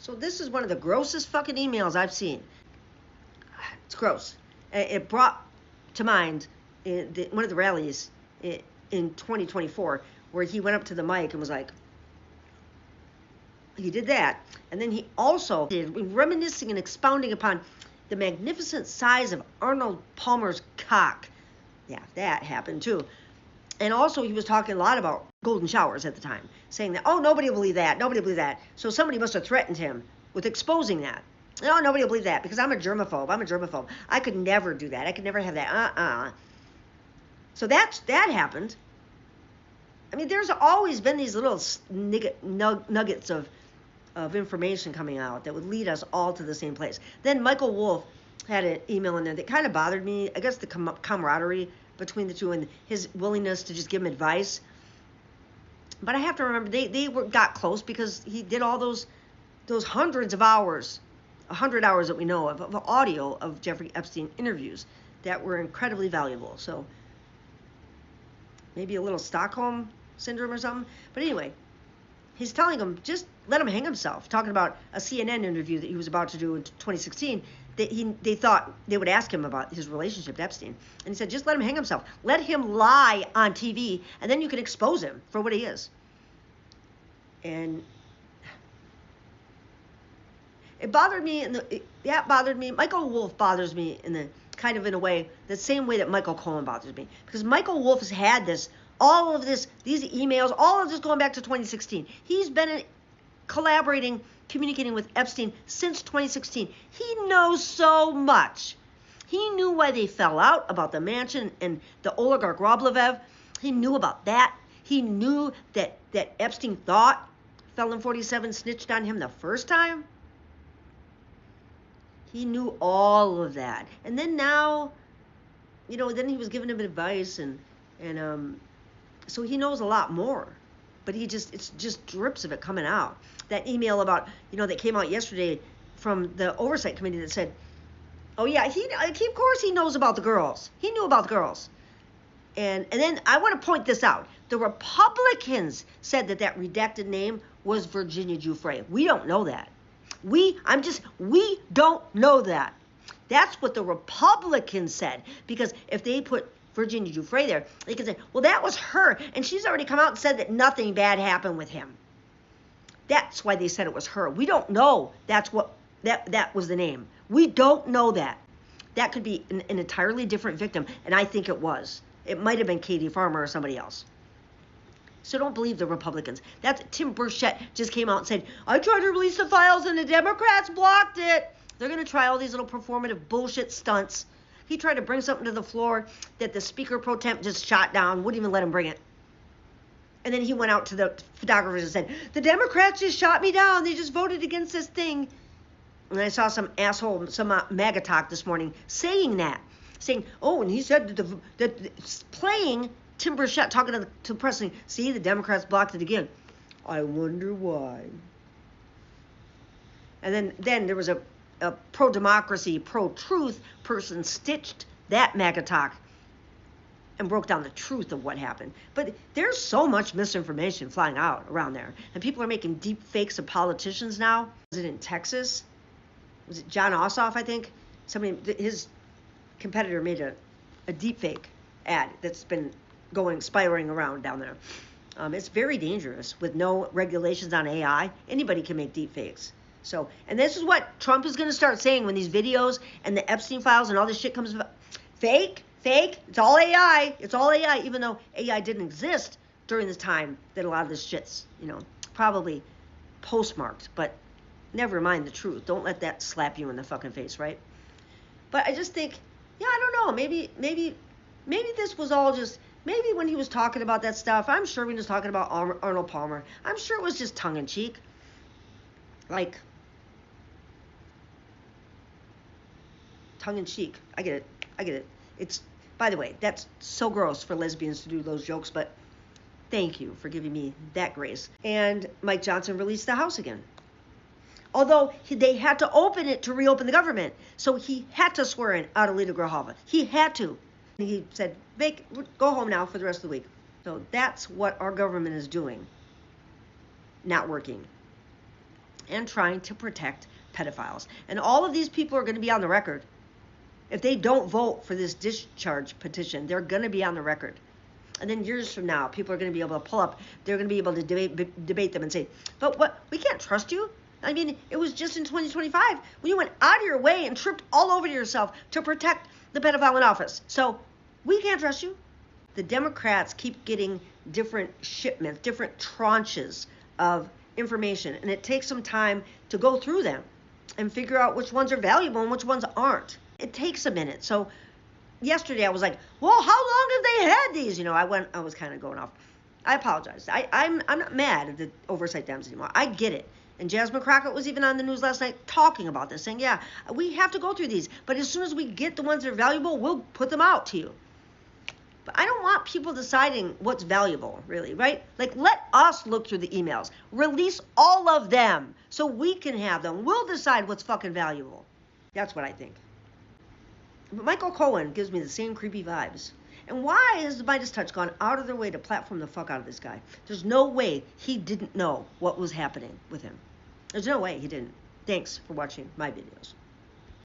So this is one of the grossest fucking emails I've seen. It's gross. It brought to mind one of the rallies in 2024 where he went up to the mic and was like, he did that. And then he also did, reminiscing and expounding upon the magnificent size of Arnold Palmer's cock. Yeah, that happened too. And also he was talking a lot about golden showers at the time, saying that, oh, nobody will believe that, nobody will believe that. So somebody must have threatened him with exposing that. No, nobody will believe that because I'm a germaphobe. I could never do that. I could never have that. So that happened. I mean, there's always been these little nuggets of information coming out that would lead us all to the same place. Then Michael Wolff had an email in there that kind of bothered me. I guess the camaraderie between the two and his willingness to just give him advice. But I have to remember they got close because he did all those hundreds of hours, 100 hours that we know of audio of Jeffrey Epstein interviews that were incredibly valuable. So maybe a little Stockholm syndrome or something. But anyway, he's telling him, just let him hang himself, talking about a CNN interview that he was about to do in 2016 that they thought they would ask him about his relationship to Epstein. And he said, just let him hang himself. Let him lie on TV, and then you can expose him for what he is. And it bothered me, that bothered me. Michael Wolff bothers me in a way, the same way that Michael Cohen bothers me. Because Michael Wolff has had these emails, all of this going back to 2016. He's been collaborating, communicating with Epstein since 2016. He knows so much. He knew why they fell out about the mansion and the oligarch Roblev. He knew about that. He knew that Epstein thought Felon 47 snitched on him the first time. He knew all of that. And then now, then he was giving him advice and so he knows a lot more. But it's just drips of it coming out. That email about, that came out yesterday from the oversight committee that said, oh yeah, of course he knows about the girls. He knew about the girls. And then I want to point this out. The Republicans said that redacted name was Virginia Giuffre. We don't know that. We don't know that. That's what the Republicans said. Because if they put Virginia Giuffre there, they could say, well, that was her. And she's already come out and said that nothing bad happened with him. That's why they said it was her. We don't know that was the name. We don't know that. That could be an entirely different victim. And I think it was. It might have been Katie Farmer or somebody else. So don't believe the Republicans. That's Tim Burchett just came out and said, I tried to release the files and the Democrats blocked it. They're going to try all these little performative bullshit stunts. He tried to bring something to the floor that the speaker pro temp just shot down, wouldn't even let him bring it. And then he went out to the photographers and said, the Democrats just shot me down. They just voted against this thing. And I saw some asshole, some MAGA talk this morning saying, oh, and he said that playing Tim Burchett talking to the press saying, see, the Democrats blocked it again. I wonder why. And then there was a pro-democracy, pro-truth person stitched that MAGA talk and broke down the truth of what happened. But there's so much misinformation flying out around there. And people are making deep fakes of politicians now. Was it in Texas? Was it John Ossoff, I think? His competitor made a deep fake ad that's been spiraling around down there. It's very dangerous with no regulations on AI. Anybody can make deep fakes. So, and this is what Trump is going to start saying when these videos and the Epstein files and all this shit comes. Fake, it's all AI. It's all AI, even though AI didn't exist during this time that a lot of this shit's, probably postmarked. But never mind the truth. Don't let that slap you in the fucking face, right? But I just think, I don't know. Maybe this was all just, maybe when he was talking about that stuff, I'm sure when he was talking about Arnold Palmer, I'm sure it was just tongue-in-cheek. Like, tongue-in-cheek. I get it. It's, by the way, that's so gross for lesbians to do those jokes, but thank you for giving me that grace. And Mike Johnson released the House again. Although they had to open it to reopen the government. So he had to swear in Adelita Grijalva. He had to. He said, Vic, go home now for the rest of the week. So that's what our government is doing. Not working. and trying to protect pedophiles. And all of these people are going to be on the record. If they don't vote for this discharge petition, they're going to be on the record. And then years from now, people are going to be able to pull up, they're going to be able to debate them and say, but what, we can't trust you. I mean, it was just in 2025 when you went out of your way and tripped all over yourself to protect the pedophile in office. So we can't trust you. The Democrats keep getting different shipments, different tranches of information, and it takes some time to go through them and figure out which ones are valuable and which ones aren't. It takes a minute. So yesterday I was like, well, how long have they had these? I was kind of going off. I apologize. I'm not mad at the oversight Dems anymore. I get it. And Jasmine Crockett was even on the news last night talking about this, saying, yeah, we have to go through these, but as soon as we get the ones that are valuable, we'll put them out to you. But I don't want people deciding what's valuable, really, right? Like, let us look through the emails. Release all of them so we can have them. We'll decide what's fucking valuable. That's what I think. But Michael Cohen gives me the same creepy vibes. And why has the Midas Touch gone out of their way to platform the fuck out of this guy? There's no way he didn't know what was happening with him. There's no way he didn't. Thanks for watching my videos.